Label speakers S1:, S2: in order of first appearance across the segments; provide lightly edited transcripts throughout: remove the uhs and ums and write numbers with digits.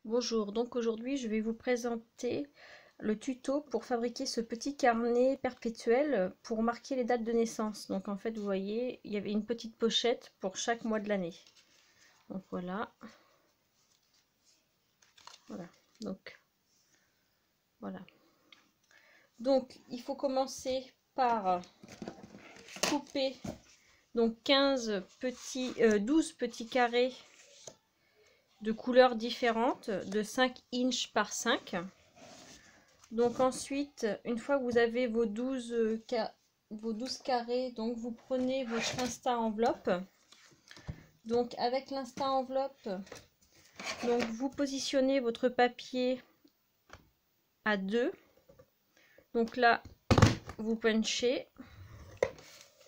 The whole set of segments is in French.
S1: Bonjour, donc aujourd'hui je vais vous présenter le tuto pour fabriquer ce petit carnet perpétuel pour marquer les dates de naissance. Donc en fait vous voyez il y avait une petite pochette pour chaque mois de l'année. Donc voilà. Donc voilà. Donc il faut commencer par couper donc 12 petits carrés de couleurs différentes de 5 inches par 5. Donc ensuite, une fois que vous avez vos 12 carrés, donc vous prenez votre Insta enveloppe. Donc avec l'Insta enveloppe, donc vous positionnez votre papier à 2. Donc là, vous punchez,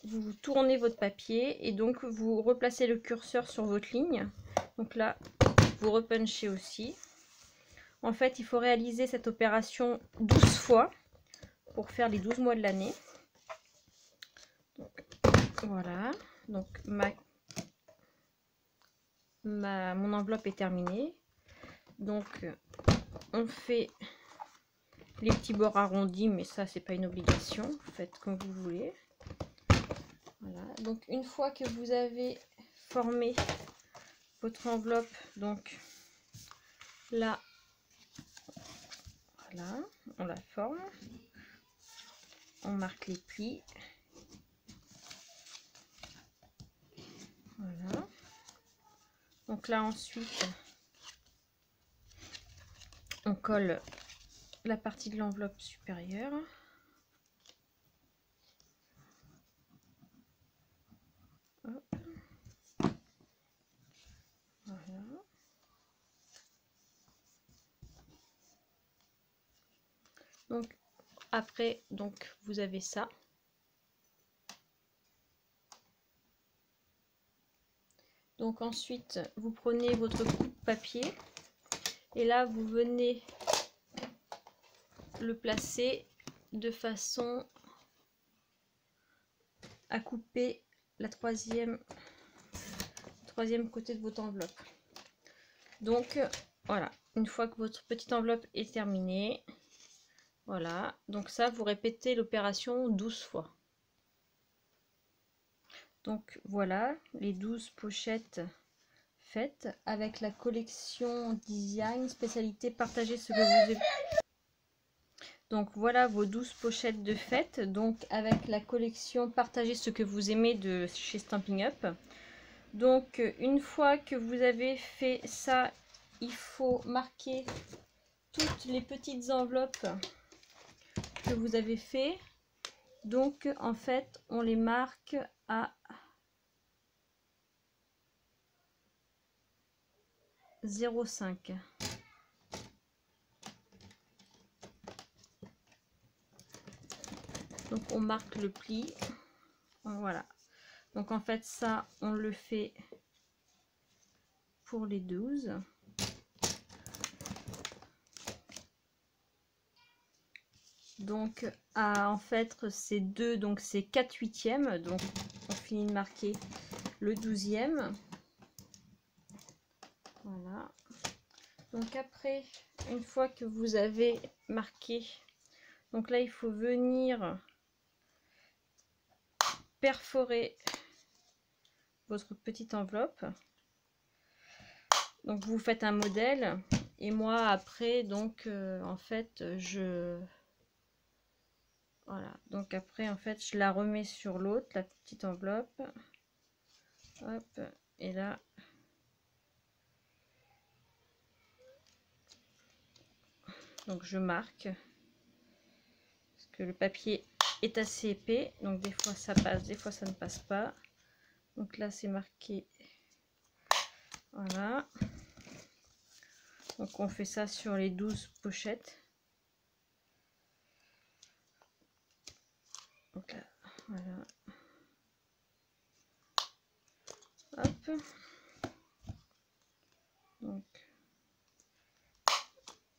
S1: vous tournez votre papier et donc vous replacez le curseur sur votre ligne. Donc là, vous repunchez aussi. En fait, il faut réaliser cette opération 12 fois pour faire les 12 mois de l'année. Voilà, donc mon enveloppe est terminée. Donc on fait les petits bords arrondis, mais ça c'est pas une obligation, vous faites comme vous voulez. Voilà, donc une fois que vous avez formé votre enveloppe, donc là, voilà, on la forme, on marque les plis. Voilà. Donc là ensuite, on colle la partie de l'enveloppe supérieure. Hop. Voilà. Donc après, donc vous avez ça. Donc ensuite, vous prenez votre coupe-papier et là, vous venez le placer de façon à couper la troisième côté de votre enveloppe. Donc voilà, une fois que votre petite enveloppe est terminée, voilà, donc ça, vous répétez l'opération 12 fois. Donc voilà, les 12 pochettes faites avec la collection design spécialité partager ce que vous aimez. Donc voilà vos 12 pochettes de fête, donc avec la collection partager ce que vous aimez de chez Stampin' Up. Donc une fois que vous avez fait ça, il faut marquer toutes les petites enveloppes que vous avez fait. Donc en fait on les marque à 0,5. Donc on marque le pli. Voilà. Donc en fait ça on le fait pour les 12. Donc en fait c'est 2, donc c'est 4/8. Donc on finit de marquer le 12e. Voilà. Donc après, une fois que vous avez marqué, donc là il faut venir perforer votre petite enveloppe. Donc vous faites un modèle et moi après donc en fait voilà, donc après en fait je la remets sur l'autre, la petite enveloppe. Hop, et là donc je marque parce que le papier est assez épais, donc des fois ça passe, des fois ça ne passe pas. Donc là c'est marqué, voilà. Donc on fait ça sur les 12 pochettes. Donc là, voilà. Hop. Donc,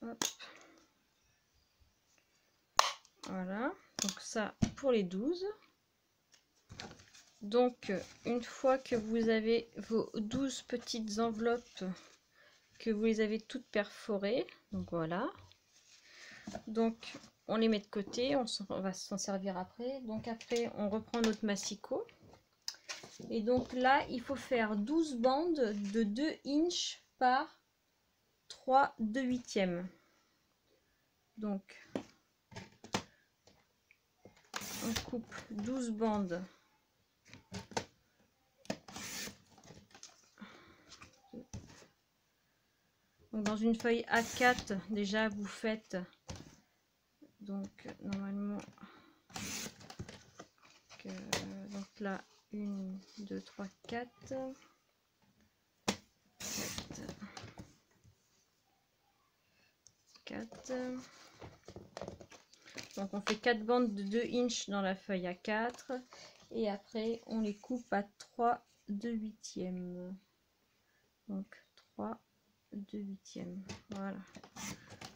S1: hop. Voilà. Donc ça pour les 12. Donc une fois que vous avez vos 12 petites enveloppes que vous les avez toutes perforées. Donc voilà. Donc on les met de côté, on va s'en servir après. Donc après on reprend notre massicot. Et donc là il faut faire 12 bandes de 2 inches par 3 2/8. Donc on coupe 12 bandes donc dans une feuille A4 déjà vous faites donc normalement donc là 1 2 3 4 donc on fait 4 bandes de 2 inches dans la feuille A4 et après on les coupe à 3 2/8. Donc 3 2/8. Voilà.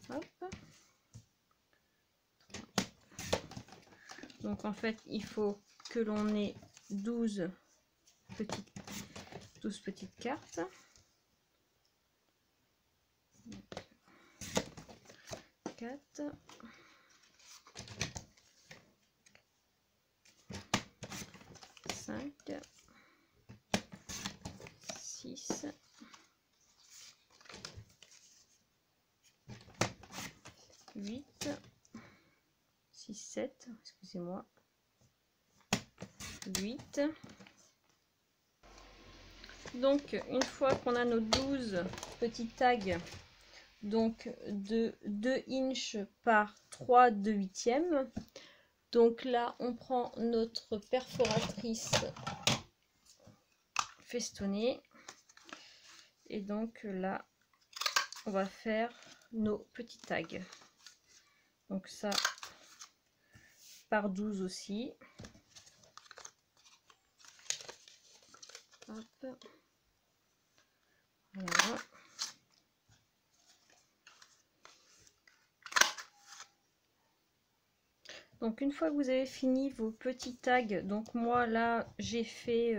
S1: Hop. Donc en fait il faut que l'on ait 12 petites cartes. Donc, 4 5 6 8 6 7, excusez-moi, 8. Donc une fois qu'on a nos 12 petits tags donc de 2 inches par 3 2/8, donc là on prend notre perforatrice festonnée et donc là on va faire nos petits tags, donc ça par 12 aussi. Hop. Voilà. Donc une fois que vous avez fini vos petits tags, donc moi là j'ai fait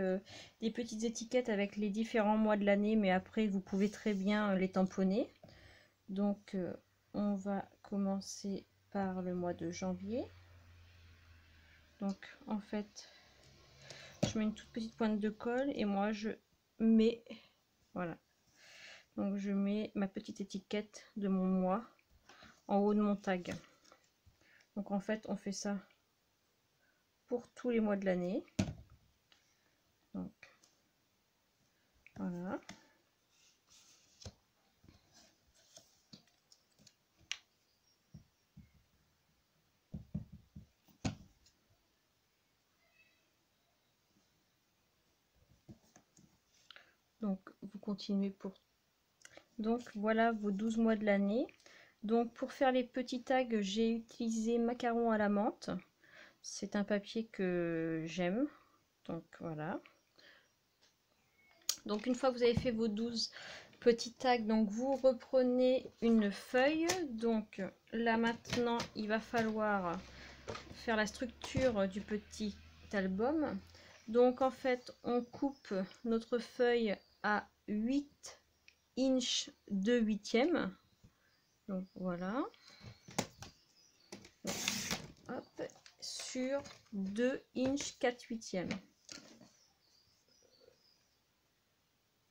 S1: des petites étiquettes avec les différents mois de l'année, mais après vous pouvez très bien les tamponner. Donc on va commencer par le mois de janvier. Donc en fait je mets une toute petite pointe de colle et moi je mets, voilà, donc je mets ma petite étiquette de mon mois en haut de mon tag. Donc en fait on fait ça pour tous les mois de l'année. Donc voilà. Donc vous continuez pour, donc voilà vos 12 mois de l'année. Donc pour faire les petits tags j'ai utilisé macaron à la menthe, c'est un papier que j'aime, donc voilà. Donc une fois que vous avez fait vos 12 petits tags, donc vous reprenez une feuille. Donc là maintenant il va falloir faire la structure du petit album. Donc en fait on coupe notre feuille à 8 inches 2/8. Donc voilà. Hop, sur 2 inches 4/8.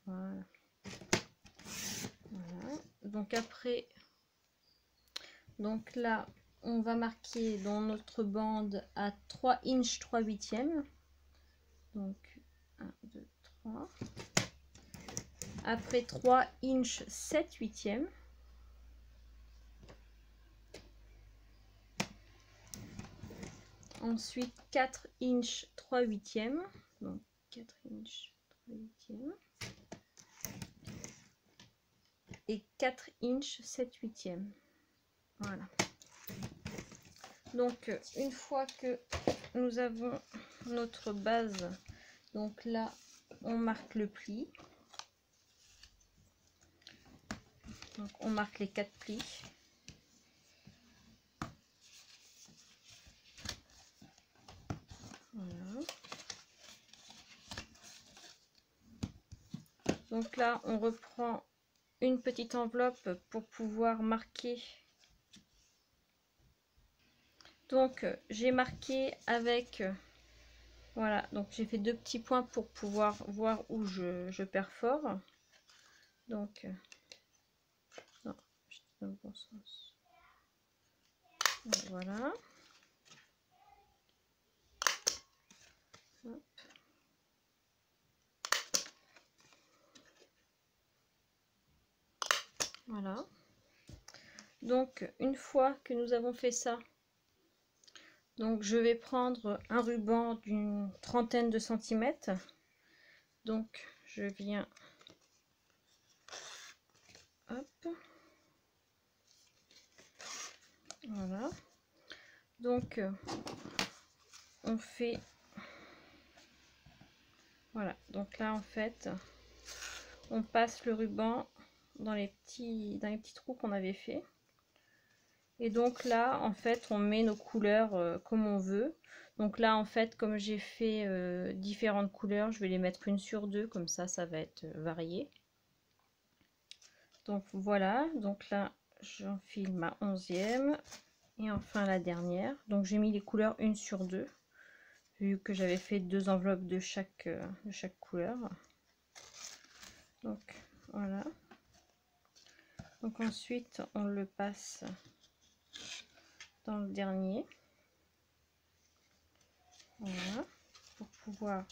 S1: Voilà. Voilà. Donc après, donc là on va marquer dans notre bande à 3 inches 3/8. Donc 1 2 3. Après 3 inches 7/8. Ensuite 4 inches 3/8. Donc 4 inches 3/8. Et 4 inches 7/8. Voilà. Donc une fois que nous avons notre base, donc là on marque le pli. Donc on marque les 4 plis. Voilà. Donc là on reprend une petite enveloppe pour pouvoir marquer. Donc j'ai marqué avec, voilà, donc j'ai fait 2 petits points pour pouvoir voir où je perfore. Donc non, je suis dans le bon sens. Voilà. Hop. Voilà. Donc une fois que nous avons fait ça, donc je vais prendre un ruban d'une trentaine de centimètres. Donc je viens, hop, voilà. Donc on fait, voilà, donc là en fait on passe le ruban dans les petits trous qu'on avait fait. Et donc là en fait on met nos couleurs comme on veut. Donc là en fait comme j'ai fait différentes couleurs, je vais les mettre une sur deux, comme ça va être varié. Donc voilà, donc là j'enfile ma 11e et enfin la dernière. Donc j'ai mis les couleurs une sur deux vu que j'avais fait 2 enveloppes de chaque couleur. Donc voilà. Donc ensuite on le passe dans le dernier. Voilà, pour pouvoir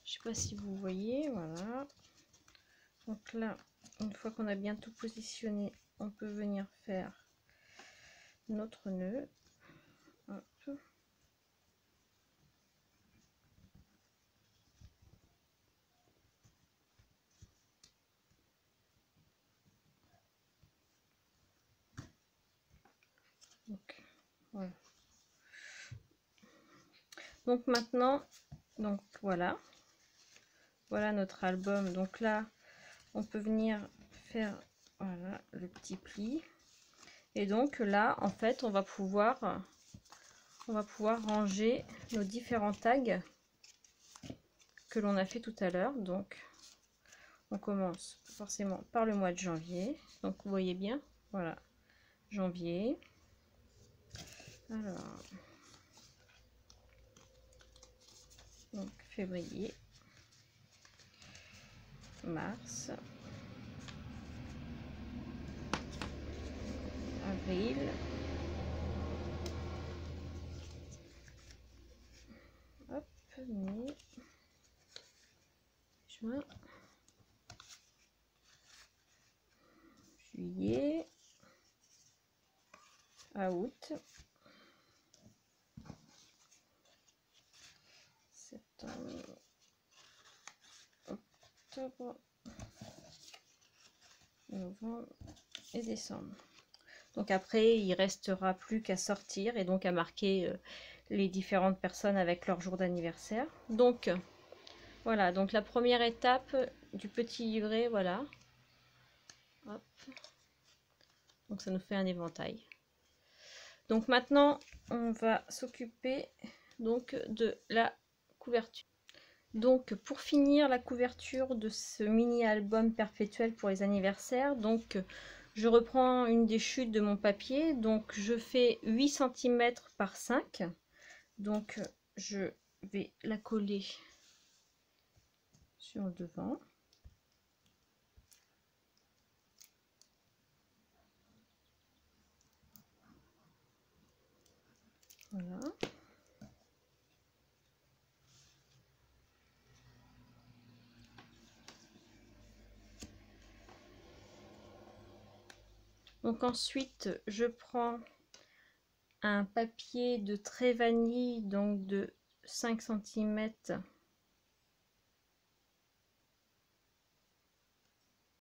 S1: je sais pas si vous voyez, voilà. Donc là, une fois qu'on a bien tout positionné, on peut venir faire notre nœud. Hop. Donc, voilà. Donc maintenant, donc voilà notre album. Donc là on peut venir faire, voilà, le petit pli, et donc là en fait on va pouvoir ranger nos différents tags que l'on a fait tout à l'heure. Donc on commence forcément par le mois de janvier, donc vous voyez bien, voilà, janvier. Alors donc février, mars, avril, hop, mai, juin, juillet, août, septembre, octobre, novembre et décembre. Donc après il restera plus qu'à sortir et donc à marquer les différentes personnes avec leur jour d'anniversaire. Donc voilà, donc la première étape du petit livret, voilà. Hop. Donc ça nous fait un éventail. Donc maintenant on va s'occuper donc de la couverture. Donc pour finir la couverture de ce mini album perpétuel pour les anniversaires, donc je reprends une des chutes de mon papier, donc je fais 8 cm par 5, donc je vais la coller sur le devant. Voilà. Donc ensuite je prends un papier de trait vanille, donc de 5 cm